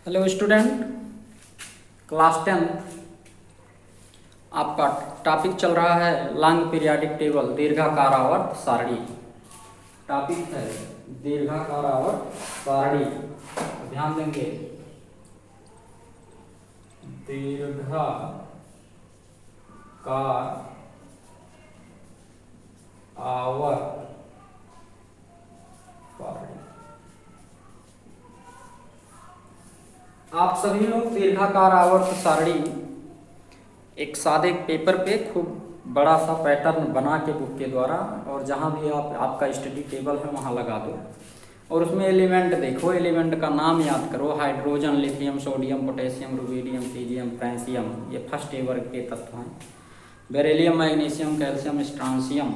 Hello student, class 10 आपका topic चल रहा है लॉन्ग पीरियाडिक टेबल, दीर्घाकार आवर्त सारणी। टॉपिक है दीर्घाकार आवर्त सारणी। ध्यान देंगे, दीर्घाकार आवर्त सारणी। आप सभी लोग दीर्घाकार आवर्त सारणी एक सादे पेपर पे खूब बड़ा सा पैटर्न बना के बुक के द्वारा, और जहाँ भी आपका स्टडी टेबल है वहाँ लगा दो, और उसमें एलिमेंट देखो, एलिमेंट का नाम याद करो। Hydrogen, lithium, sodium, potassium, rubidium, caesium, francium, ये फर्स्ट ए वर्ग के तत्व हैं। Beryllium, magnesium, calcium, strontium,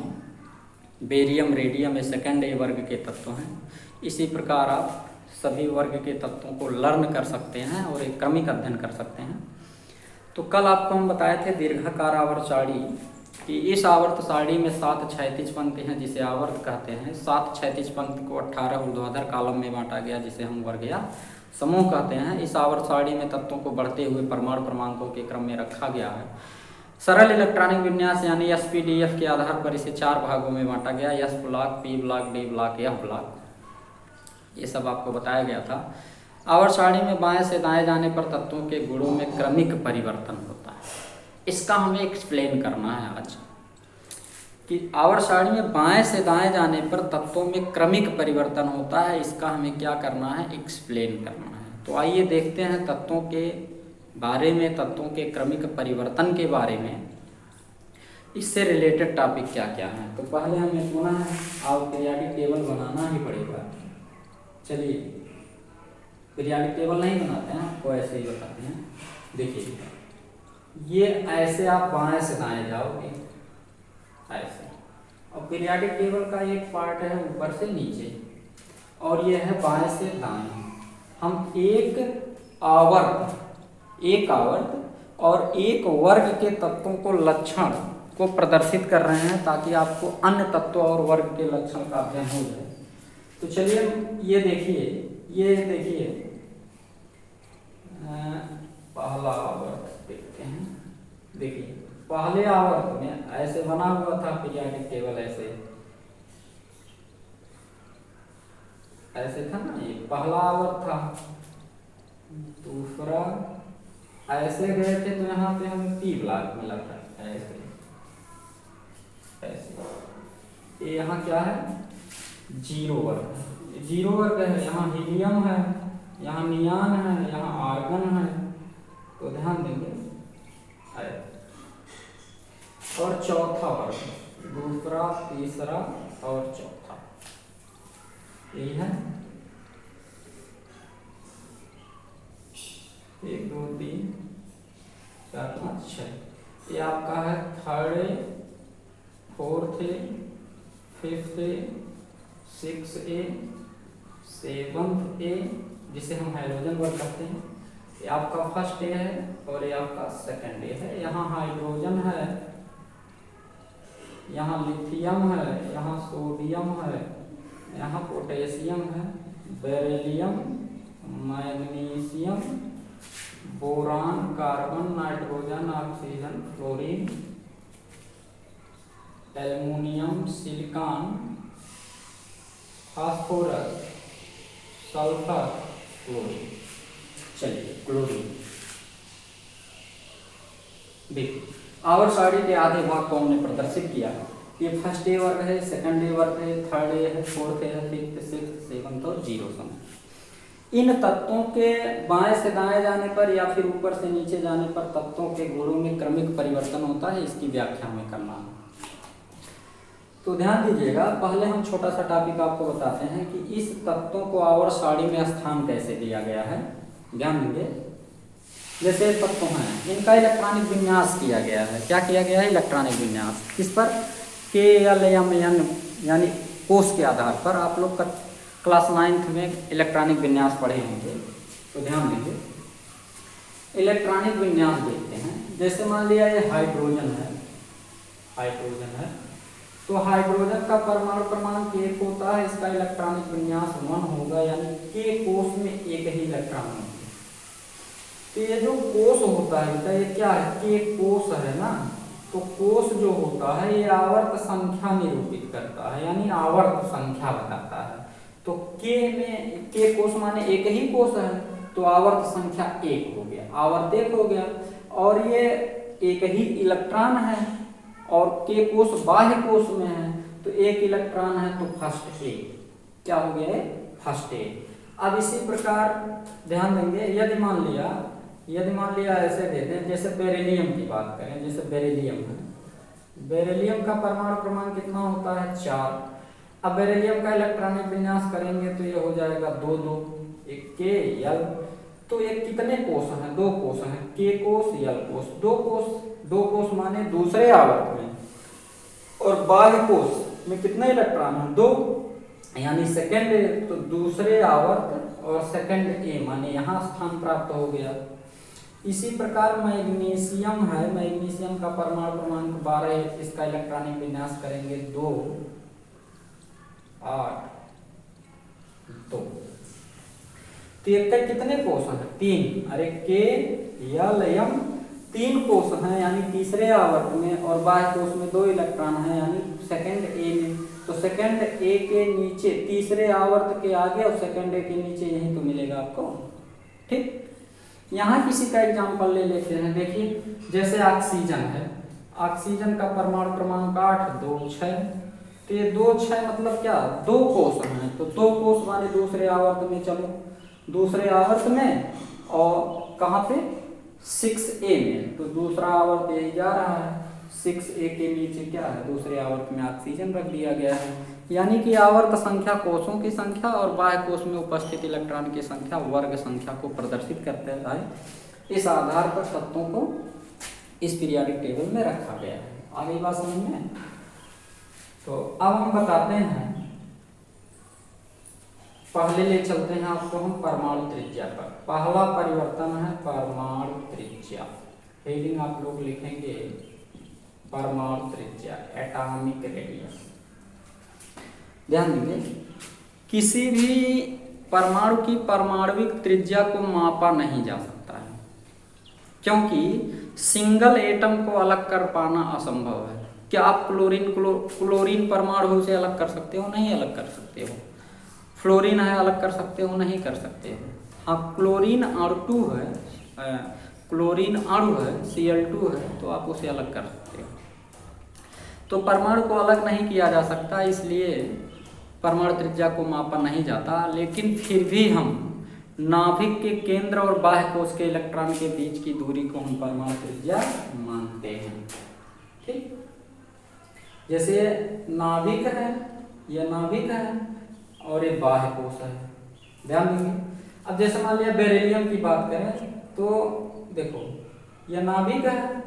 barium, radium, ये सेकेंड ए वर्ग के तत्व हैं। इसी प्रकार आप सभी वर्ग के तत्वों को लर्न कर सकते हैं और एक क्रमिक अध्ययन कर सकते हैं। तो कल आपको हम बताए थे दीर्घाकार आवर्त सारणी कि इस आवर्त सारणी में 7 क्षैतिज पंक्ति हैं जिसे आवर्त कहते हैं। 7 क्षैतिज पंक्ति को 18 ऊर्ध्वाधर कॉलम में बांटा गया जिसे हम वर्ग या समूह कहते हैं। इस आवर्त सारणी में तत्वों को बढ़ते हुए परमाणु क्रमांकों के क्रम में रखा गया है। सरल इलेक्ट्रॉनिक विन्यास यानी SPDF के आधार पर इसे 4 भागों में बांटा गया, S block, P block, D block, F block, ये सब आपको बताया गया था। आवर्त सारणी में बाएं से दाएं जाने पर तत्वों के गुणों में क्रमिक परिवर्तन होता है। इसका हमें एक्सप्लेन करना है आज कि आवर्त सारणी में बाएं से दाएं जाने पर तत्वों में क्रमिक परिवर्तन होता है। इसका हमें क्या करना है, एक्सप्लेन करना है। तो आइए देखते हैं तत्वों के बारे में, तत्वों के क्रमिक परिवर्तन के बारे में, इससे रिलेटेड टॉपिक क्या क्या है। तो पहले हमें सुना है आप पीरियाडिक टेबल बनाना ही पड़ेगा। चलिए, पीरियाडिक टेबल नहीं बनाते हैं, आपको ऐसे ही बताते हैं। देखिए, ये ऐसे आप बाएं से दाएं जाओगे ऐसे, और पीरियाडिक टेबल का एक पार्ट है ऊपर से नीचे, और ये है बाएं से दाएं। हम एक आवर्त और एक वर्ग के तत्वों को लक्षण को प्रदर्शित कर रहे हैं ताकि आपको अन्य तत्व और वर्ग के लक्षण का अध्ययन हो जाए। तो चलिए ये देखिए पहला आवर्त देखते हैं। देखिए, पहले आवर्त में ऐसे बना हुआ था पीरियाडिक टेबल, ऐसे था ना, ये पहला आवर्त था। दूसरा ऐसे गए थे तो यहाँ पे हम P ब्लॉक में लग रहा है ऐसे। ये यहाँ क्या है, जीरो वर्ग है। यहाँ हीलियम है, यहाँ नियान है, यहाँ आर्गन है। तो ध्यान देंगे। और चौथा वर्ग, दूसरा, तीसरा और चौथा, यही है 1 2 3 4 5 6। ये आपका है 3rd, 4th, 5th, 6A, 7th A, जिसे हम हाइड्रोजन वर्ग कहते हैं। ये आपका फर्स्ट ए है और ये आपका सेकंड ए है। यहाँ हाइड्रोजन है, यहाँ लिथियम है, यहाँ सोडियम है, यहाँ पोटेशियम है, beryllium, magnesium, boron, carbon, nitrogen, oxygen, fluorine, aluminium, silicon, phosphorus, sulphur, chlorine. चलिए, क्लोरीन। देखिए, आवर्त सारणी के आधे भाग को हमने प्रदर्शित किया। ये फर्स्ट ए वर्ग है, सेकंड ए वर्ग है, 3rd ए है, 4th ए है, 5th, 6th, 7th और 0 समय। इन तत्वों के बाएं से दाएं जाने पर या फिर ऊपर से नीचे जाने पर तत्वों के गुणों में क्रमिक परिवर्तन होता है। इसकी व्याख्या हमें करना है। तो ध्यान दीजिएगा, पहले हम छोटा सा टॉपिक आपको बताते हैं कि इस तत्वों को आवर्त सारणी में स्थान कैसे दिया गया है। ध्यान देंगे, जैसे तत्व हैं, इनका इलेक्ट्रॉनिक विन्यास किया गया है। क्या किया गया है, इलेक्ट्रॉनिक विन्यास। किस पर, KLMN यानी कोष के आधार पर। आप लोग का क्लास 9th में इलेक्ट्रॉनिक विन्यास पढ़े होंगे, तो ध्यान देंगे। इलेक्ट्रॉनिक विन्यास देखते हैं। जैसे मान लिया ये हाइड्रोजन है, तो हाइड्रोजन का परमाणु क्रमांक 1 होता है। इसका इलेक्ट्रॉनिक विन्यास 1 होगा, यानी K कोष में एक ही इलेक्ट्रॉन होंगे। तो ये जो कोष होता है बेटा, ये क्या है, के कोष है ना। तो कोष जो होता है ये आवर्त संख्या निरूपित करता है, यानी आवर्त संख्या बताता है। तो के में के कोष माने एक ही कोष है, तो आवर्त संख्या एक हो गया, आवर्त एक हो गया। और ये एक ही इलेक्ट्रॉन है और के कोष बाह्य कोष में है, तो एक इलेक्ट्रॉन है तो फर्स्ट ए क्या हो गया है, फर्स्ट ए। अब इसी प्रकार ध्यान देंगे, यदि मान लिया ऐसे देते हैं, जैसे बेरिलियम की बात करें, जैसे बेरिलियम है, बेरिलियम का परमाणु क्रमांक कितना होता है, 4। अब बेरिलियम का इलेक्ट्रॉनिक विन्यास करेंगे तो ये हो जाएगा 2 2, एक के यल। तो ये कितने कोष हैं, 2 कोष हैं, के कोष यल कोष, 2 कोष माने दूसरे आवर्त में, और बाह्य कोष में कितने इलेक्ट्रॉन हैं, 2, यानी सेकेंड, तो दूसरे आवर्त और सेकेंड ए माने यहाँ स्थान प्राप्त हो गया। इसी प्रकार मैग्नीशियम है, मैग्नीशियम का परमाणु क्रमांक 12 है, इसका इलेक्ट्रॉनिक विन्यास करेंगे 2 8 2। तो एक कितने कोष हैं, 3, अरे के यल यम 3 कोष हैं, यानी तीसरे आवर्त में, और बाह्य कोष में 2 इलेक्ट्रॉन हैं, यानी सेकेंड ए में। तो सेकेंड ए के नीचे तीसरे आवर्त के आगे और सेकेंड ए के नीचे यही तो मिलेगा आपको, ठीक। यहाँ किसी का एग्जाम्पल ले लेते हैं, देखिए जैसे ऑक्सीजन है, ऑक्सीजन का परमाणु क्रमांक 8 2 6। तो ये 2 6 मतलब क्या, 2 कोष हैं, तो 2 कोष वाले दूसरे आवर्त में, चलो दूसरे आवर्त में, और कहाँ पे 6a में, तो दूसरा आवर्त यही जा रहा है, 6a के नीचे क्या है, दूसरे आवर्त में ऑक्सीजन रख दिया गया है। यानी कि आवर्त संख्या कोषों की संख्या और बाह्य कोष में उपस्थित इलेक्ट्रॉन की संख्या वर्ग संख्या को प्रदर्शित करते हैं। इस आधार पर तत्वों को इस पीरियोडिक टेबल में रखा गया है। आगे बात समझ में। तो अब हम बताते हैं, पहले ले चलते हैं आपको हम परमाणु त्रिज्या पर। पहला परिवर्तन है परमाणु त्रिज्या, हेडिंग आप लोग लिखेंगे परमाणु त्रिज्या, एटॉमिक रेडियस। ध्यान दीजिए, किसी भी परमाणु की परमाणविक त्रिज्या को मापा नहीं जा सकता है, क्योंकि सिंगल एटम को अलग कर पाना असंभव है। क्या आप क्लोरीन परमाणु से अलग कर सकते हो? नहीं अलग कर सकते हो। फ्लोरीन है, अलग कर सकते हो? नहीं कर सकते हो। हाँ, क्लोरीन अणु है, क्लोरीन अणु है, Cl2 है, तो आप उसे अलग कर सकते हो। तो परमाणु को अलग नहीं किया जा सकता, इसलिए परमाणु त्रिज्या को मापा नहीं जाता। लेकिन फिर भी हम नाभिक के केंद्र और बाह्य कोश के इलेक्ट्रॉन के बीच की दूरी को हम परमाणु त्रिज्या मानते हैं, ठीक। जैसे नाभिक है, यह नाभिक है और ये बाह्य कोश है, ध्यान देंगे। अब जैसे मान लिया बेरिलियम की बात करें, तो देखो यह नाभिक है,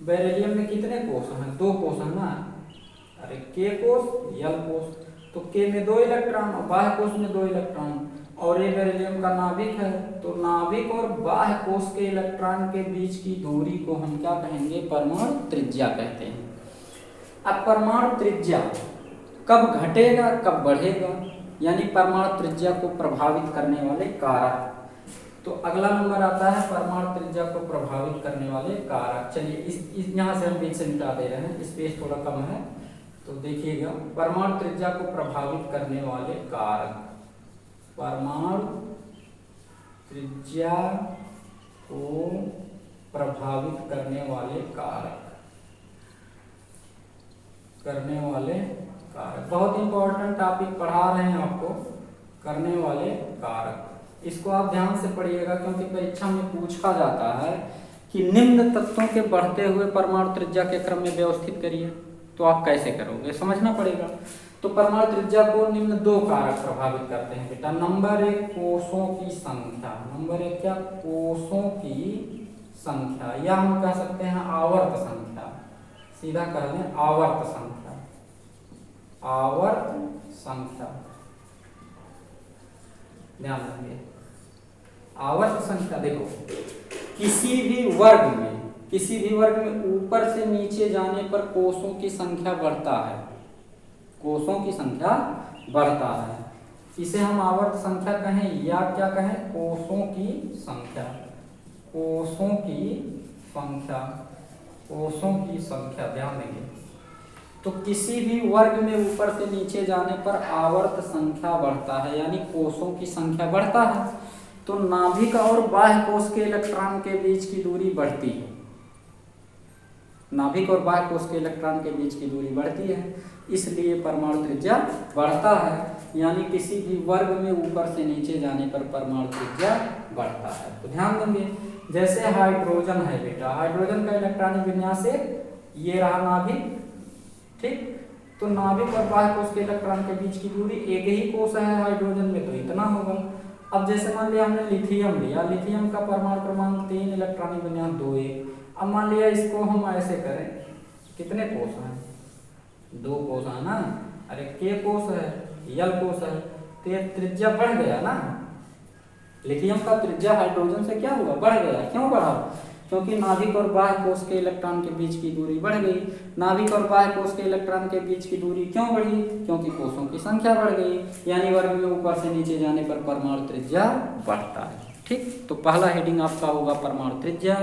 बेरिलियम में कितने कोष हैं? 2 कोष है ना, अरे के कोष यल कोष, तो के में 2 इलेक्ट्रॉन और बाह्य कोष में 2 इलेक्ट्रॉन, और ये बेरिलियम का नाभिक है, तो नाभिक और बाह्य कोष के इलेक्ट्रॉन के बीच की दूरी को हम क्या कहेंगे? परमाणु त्रिज्या कहते हैं। अब परमाणु त्रिज्या कब घटेगा कब बढ़ेगा, यानी परमाणु त्रिज्या को प्रभावित करने वाले कारक। तो अगला नंबर आता है परमाणु त्रिज्या को प्रभावित करने वाले कारक। चलिए इस यहाँ से हम बीच से मिटा दे रहे हैं, स्पेस थोड़ा कम है, तो देखिएगा परमाणु त्रिज्या को प्रभावित करने वाले कारक। परमाणु त्रिज्या को प्रभावित करने वाले कारक, बहुत इंपॉर्टेंट टॉपिक पढ़ा रहे हैं आपको, करने वाले कारक। इसको आप ध्यान से पढ़िएगा, क्योंकि परीक्षा में पूछा जाता है कि निम्न तत्वों के बढ़ते हुए परमाणु त्रिज्या के क्रम में व्यवस्थित करिए, तो आप कैसे करोगे, समझना पड़ेगा। तो परमाणु त्रिज्या को निम्न 2 कारक प्रभावित करते हैं बेटा। नंबर 1 कोषों की संख्या, नंबर 1 क्या? कोषों की संख्या, या हम कह सकते हैं आवर्त संख्या, सीधा कह दें आवर्त संख्या, आवर्त संख्या। ध्यान रखिए, आवर्त संख्या देखो किसी भी वर्ग में ऊपर से नीचे जाने पर कोषों की संख्या बढ़ता है, कोषों की संख्या बढ़ता है। इसे हम आवर्त संख्या कहें या क्या कहें? कोषों की संख्या, कोषों की संख्या, कोषों की संख्या ध्यान देंगे। तो किसी भी वर्ग में ऊपर से नीचे जाने पर आवर्त संख्या बढ़ता है, यानी कोषों की संख्या बढ़ता है। तो नाभिक और बाह्य कोष के इलेक्ट्रॉन के बीच की दूरी बढ़ती है, नाभिक और बाह्य कोष के इलेक्ट्रॉन के बीच की दूरी बढ़ती है, इसलिए परमाणु त्रिज्या बढ़ता है। यानी किसी भी वर्ग में ऊपर से नीचे जाने पर परमाणु त्रिज्या बढ़ता है। तो ध्यान देंगे, जैसे हाइड्रोजन है बेटा, हाइड्रोजन का इलेक्ट्रॉनिक विन्यास ये रहा नाभिक, ठीक। तो नाभिक और बाह्य कोष के इलेक्ट्रॉन के बीच की दूरी, एक ही कोष है हाइड्रोजन में तो इतना होगा। अब जैसे मान लिया हमने लिथियम लिया, लिथियम का परमाणु क्रमांक 3, इलेक्ट्रॉनिक विन्यास 2 1। अब मान लिया इसको हम ऐसे करें, कितने कोष हैं? 2 कोष है ना, अरे के कोष है, यल कोष है, तो ये त्रिज्या बढ़ गया ना। लिथियम का त्रिज्या हाइड्रोजन से क्या हुआ? बढ़ गया। क्यों बढ़ा? क्योंकि नाभिक और बाह्य कोष के इलेक्ट्रॉन के बीच की दूरी बढ़ गई। नाभिक और बाह्य कोष के इलेक्ट्रॉन के बीच की दूरी क्यों बढ़ी? क्योंकि कोषों की संख्या बढ़ गई, यानी वर्ग में ऊपर से नीचे जाने पर परमाणु त्रिज्या बढ़ता है, ठीक। तो पहला हेडिंग आपका होगा परमाणु त्रिज्या।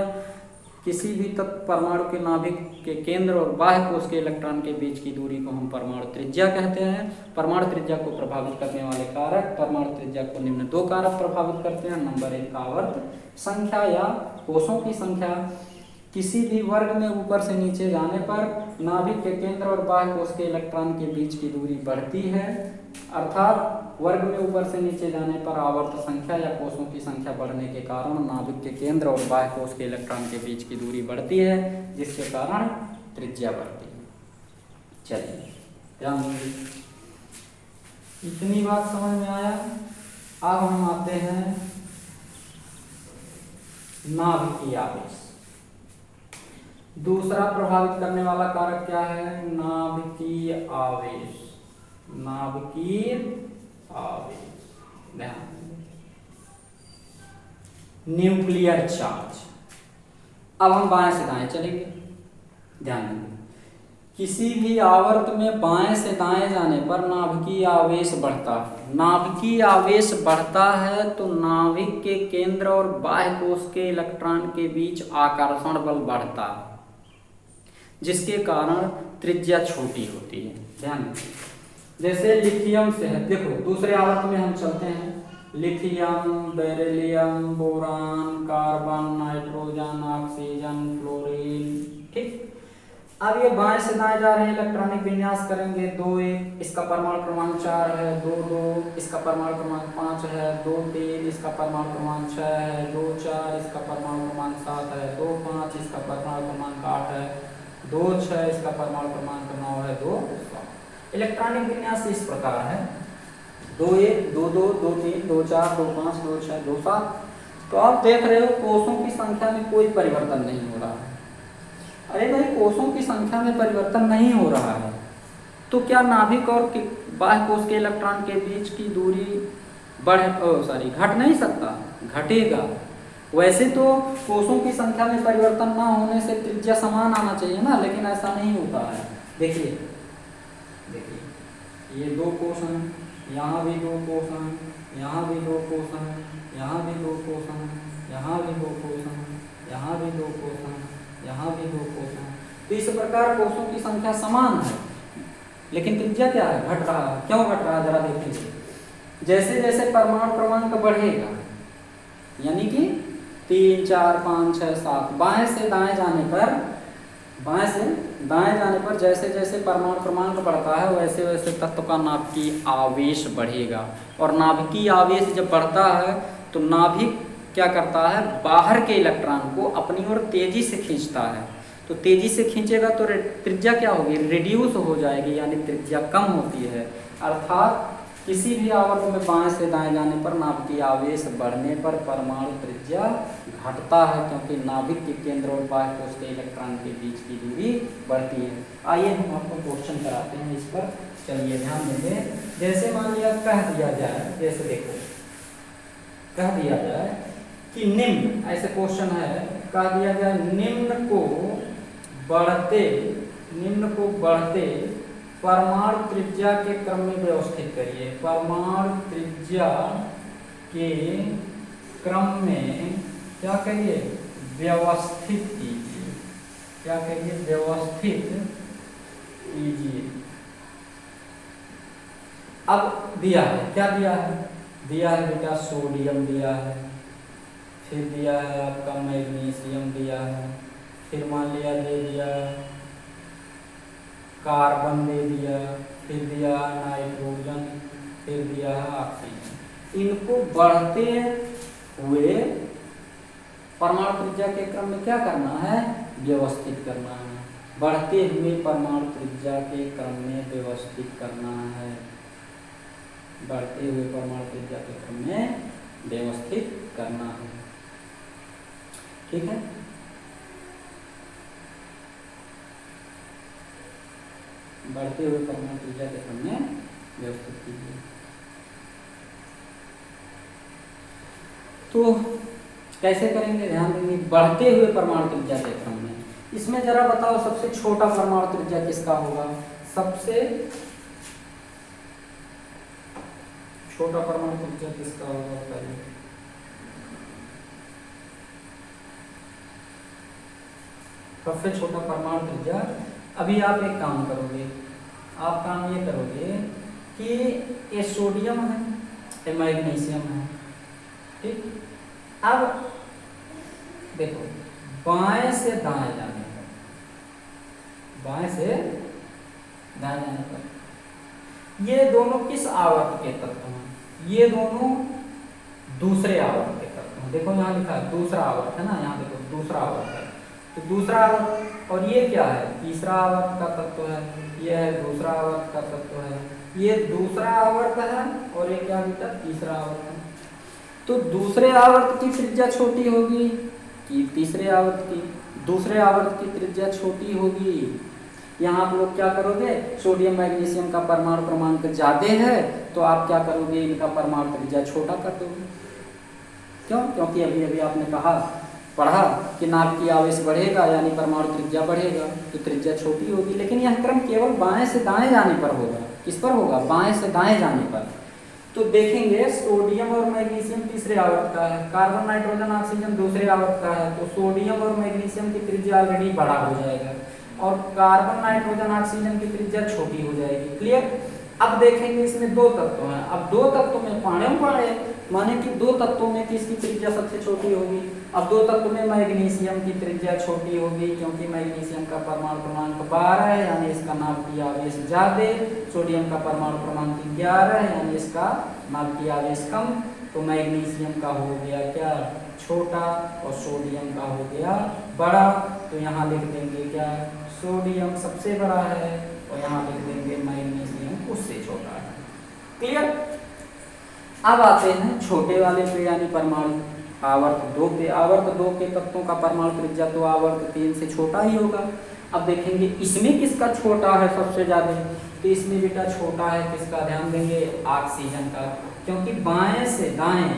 किसी भी तत्व परमाणु के नाभिक के केंद्र और बाह्य कोष के इलेक्ट्रॉन के बीच की दूरी को हम परमाणु त्रिज्या कहते हैं। परमाणु त्रिज्या को प्रभावित करने वाले कारक, परमाणु त्रिज्या को निम्न 2 कारक प्रभावित करते हैं। नंबर 1 आवर्त संख्या या कोषों की संख्या। किसी भी वर्ग में ऊपर से नीचे जाने पर नाभिक के केंद्र और बाह्य कोष के इलेक्ट्रॉन के बीच की दूरी बढ़ती है, अर्थात वर्ग में ऊपर से नीचे जाने पर आवर्त संख्या या कोषों की संख्या बढ़ने के कारण नाभिक के केंद्र और बाह्य कोष के इलेक्ट्रॉन के बीच की दूरी बढ़ती है, जिसके कारण त्रिज्या बढ़ती है। चलिए ध्यान दीजिए, इतनी बात समझ में आया। अब हम आते हैं नाभिकीय आवेश। दूसरा प्रभावित करने वाला कारक क्या है? नाभिकीय आवेश, नाभिकीय आवेश। ध्यान, न्यूक्लियर चार्ज। अब हम बाएं से दाएं चलेंगे, ध्यान देंगे। किसी भी आवर्त में बाएं से दाएं जाने पर नाभिकीय आवेश बढ़ता है। नाभिकीय आवेश बढ़ता है तो नाभिक के केंद्र और बाह्य कोष के इलेक्ट्रॉन के बीच आकर्षण बल बढ़ता है, जिसके कारण त्रिज्या छोटी होती है। ध्यान दें, जैसे लिथियम से है, देखो दूसरे आवर्त में हम चलते हैं। Lithium, beryllium, boron, carbon, nitrogen, oxygen, fluorine, ठीक। अब ये बाएं से दाएं जा रहे हैं, इलेक्ट्रॉनिक विन्यास करेंगे। 2 1, इसका परमाणु क्रमांक 4 है। 2 2, इसका परमाणु क्रमांक 5 है। 2 3, इसका परमाणु क्रमांक 6 है। 2 4, इसका परमाणु क्रमांक 7 है। 2 5, इसका परमाणु क्रमांक 8 है। 2 6, इसका परमाणु क्रमांक 9 है। 2 7। इलेक्ट्रॉनिक विन्यास इस प्रकार है, 2 1, 2 2, 2 3, 2 4, 2 5, 2 6, 2 7। तो आप देख रहे हो कोषों की संख्या में कोई परिवर्तन नहीं हो रहा है। अरे भाई, कोषों की संख्या में परिवर्तन नहीं हो रहा है तो क्या नाभिक और बाह्य कोष के इलेक्ट्रॉन के बीच की दूरी घट नहीं सकता? घटेगा। वैसे तो कोषों की संख्या में परिवर्तन ना होने से त्रिज्या समान आना चाहिए ना, लेकिन ऐसा नहीं होता है। देखिए देखिए, ये 2 कोष हैं, यहाँ भी 2 कोष हैं, यहाँ भी 2 कोष हैं, यहाँ भी 2 कोष हैं, यहाँ भी 2 कोष हैं, यहाँ भी 2 कोष हैं, यहाँ भी 2 कोष हैं। तो इस प्रकार कोषों की संख्या समान है, लेकिन त्रिज्या क्या है? घट रहा है। क्यों घट रहा है? जरा देखिए। जैसे जैसे परमाणु क्रमांक बढ़ेगा, यानी कि 3 4 5 6 7, बाएं से दाएं जाने पर, बाएं से दाएं जाने पर जैसे जैसे परमाणु क्रमांक बढ़ता है, वैसे वैसे तत्व का नाभिकीय आवेश बढ़ेगा। और नाभिकीय आवेश जब बढ़ता है तो नाभिक क्या करता है? बाहर के इलेक्ट्रॉन को अपनी ओर तेजी से खींचता है। तो तेजी से खींचेगा तो त्रिज्या क्या होगी? रिड्यूस हो जाएगी, यानी त्रिज्या कम होती है। अर्थात किसी भी आवर्त में बाएं से दाएं जाने पर नाभिकीय आवेश बढ़ने पर परमाणु त्रिज्या घटता है, क्योंकि नाभिक के केंद्र और बाह्य कोष के इलेक्ट्रॉन के बीच की दूरी बढ़ती है। आइए हम आपको क्वेश्चन कराते हैं इस पर। चलिए ध्यान देंगे। जैसे मान लिया कह दिया जाए, जैसे देखो कह दिया जाए कि निम्न, ऐसे क्वेश्चन है, कह दिया जाए निम्न को बढ़ते परमाणु त्रिज्या के क्रम में व्यवस्थित करिए। परमाणु त्रिज्या के क्रम में क्या करिए, व्यवस्थित कीजिए। क्या करिए, व्यवस्थित कीजिए। अब दिया है, क्या दिया है, दिया है बेटा सोडियम दिया है, फिर दिया है आपका मैग्नीशियम दिया है, फिर मान लिया दे दिया कार्बन दे दिया, फिर दिया नाइट्रोजन, फिर दिया है ऑक्सीजन। इनको बढ़ते हुए परमाणु त्रिज्या के क्रम में क्या करना है, व्यवस्थित करना है। बढ़ते हुए परमाणु त्रिज्या के क्रम में व्यवस्थित करना है। बढ़ते हुए परमाणु त्रिज्या के क्रम में व्यवस्थित करना है। ठीक है, बढ़ते हुए परमाणु त्रिज्या के क्रम में व्यवस्थित कीजिए। तो कैसे करेंगे, ध्यान देंगे, बढ़ते हुए परमाणु त्रिज्या के क्रम में। इसमें जरा बताओ सबसे छोटा परमाणु त्रिज्या किसका होगा, सबसे छोटा परमाणु त्रिज्या किसका होगा बताइए। सबसे छोटा परमाणु त्रिज्या, अभी आप एक काम करोगे, आप काम ये करोगे कि ये सोडियम है, ये मैग्नीशियम है, ठीक। अब देखो बाएं से दाएं जाने पर, बाएं से दाएं जाने पर ये दोनों किस आवर्त के तत्व हैं, ये दोनों दूसरे आवर्त के तत्व हैं। देखो यहाँ लिखा है दूसरा आवर्त है ना, यहाँ देखो दूसरा आवर्त है, तो दूसरा आवर्त, और ये क्या है, तीसरा आवर्त का तत्व है, ये है दूसरा आवर्त का तत्व है, ये दूसरा आवर्त है, और ये क्या बेटा, तीसरा आवर्त है। तो दूसरे आवर्त की त्रिज्या छोटी होगी कि तीसरे आवर्त की, दूसरे आवर्त की त्रिज्या छोटी होगी। यहाँ आप लोग क्या करोगे, सोडियम मैग्नीशियम का परमाणु क्रमांक ज्यादा है तो आप क्या करोगे, इनका परमाणु त्रिज्या छोटा कर दोगे। क्यों, क्योंकि अभी अभी आपने कहा, पढ़ा कि नाभिक की आवेश बढ़ेगा यानी परमाणु त्रिज्या बढ़ेगा, तो त्रिज्या छोटी होगी। लेकिन यह क्रम केवल बाएं से दाएं जाने पर होगा। किस पर होगा, बाएं से दाएं जाने पर। तो देखेंगे सोडियम और मैग्नीशियम तीसरे आवर्त का है, कार्बन नाइट्रोजन ऑक्सीजन दूसरे आवर्त का है, तो सोडियम और मैग्नीशियम की त्रिज्या ऑलरेडी बड़ा हो जाएगा और कार्बन नाइट्रोजन ऑक्सीजन की त्रिज्या छोटी हो जाएगी। क्लियर। अब देखेंगे इसमें दो तत्व हैं, अब दो तत्वों में पाणे माने कि दो तत्वों में किसकी त्रिज्या सबसे छोटी होगी। अब दो तत्व में मैग्नीशियम की त्रिज्या छोटी होगी क्योंकि मैग्नीशियम का परमाणु क्रमांक 12 है यानी इसका नाभिकीय आवेश ज्यादा, सोडियम का परमाणु क्रमांक 11 है यानी इसका नाभिकीय आवेश कम। तो मैग्नीशियम का हो गया क्या, छोटा, और सोडियम का हो गया बड़ा। तो यहाँ लिख देंगे क्या, सोडियम सबसे बड़ा है और यहाँ लिख देंगे मैग्नीशियम उससे छोटा है। क्लियर। अब आते हैं छोटे वाले पे यानी परमाणु आवर्त 2 पे। आवर्त 2 के तत्वों का परमाणु त्रिज्या तो आवर्त 3 से छोटा ही होगा। अब देखेंगे इसमें किसका छोटा है सबसे ज्यादा, तो इसमें बेटा छोटा है किसका, ध्यान देंगे ऑक्सीजन का, क्योंकि बाएं से दाएं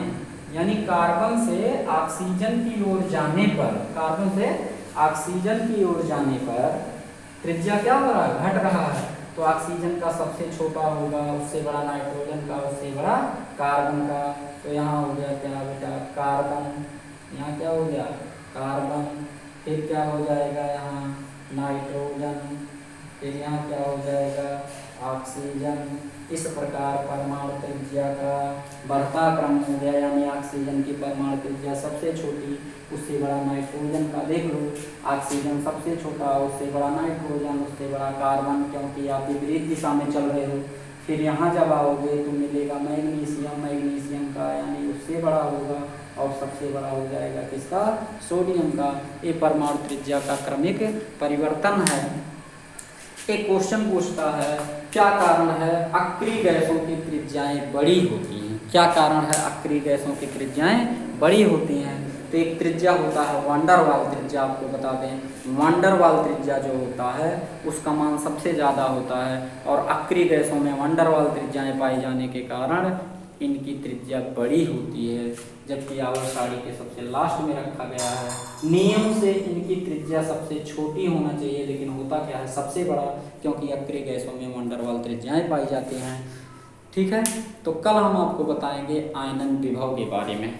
यानी कार्बन से ऑक्सीजन की ओर जाने पर, कार्बन से ऑक्सीजन की ओर जाने पर त्रिज्या क्या हो रहा है, घट रहा है। तो ऑक्सीजन का सबसे छोटा होगा, उससे बड़ा नाइट्रोजन का, उससे बड़ा कार्बन का। तो यहाँ हो गया क्या बेटा, कार्बन, यहाँ क्या हो गया कार्बन, फिर क्या हो जाएगा यहाँ नाइट्रोजन, फिर यहाँ क्या हो जाएगा ऑक्सीजन। इस प्रकार परमाणु त्रिज्या का बढ़ता क्रम हो गया, यानी ऑक्सीजन की परमाणु त्रिज्या सबसे छोटी, उससे बड़ा नाइट्रोजन का। देख लो ऑक्सीजन सबसे छोटा, उससे बड़ा नाइट्रोजन, उससे बड़ा कार्बन, क्योंकि आप विपरीत दिशा में चल रहे हो। फिर यहाँ जब आओगे तो मिलेगा मैग्नीशियम, मैग्नीशियम का यानी उससे बड़ा होगा और सबसे बड़ा हो जाएगा किसका, सोडियम का। ये परमाणु त्रिज्या का क्रमिक परिवर्तन है। एक क्वेश्चन पूछता है क्या कारण है अक्रिय गैसों की त्रिज्याएं बड़ी होती हैं, क्या कारण है अक्रिय गैसों की त्रिज्याएं बड़ी होती हैं। तो एक त्रिज्या होता है वांडरवाल त्रिज्या, आपको बता दें वांडरवाल त्रिज्या जो होता है उसका मान सबसे ज़्यादा होता है और अक्रिय गैसों में वांडरवाल त्रिज्याएं पाए जाने के कारण इनकी त्रिज्या बड़ी होती है, जबकि आवर्त सारणी के सबसे लास्ट में रखा गया है। नियम से इनकी त्रिज्या सबसे छोटी होना चाहिए, लेकिन होता क्या है सबसे बड़ा, क्योंकि अक्रिय गैसों में वांडरवाल त्रिज्याएं पाई जाती हैं। ठीक है, तो कल हम आपको बताएंगे आयनन विभव के बारे में।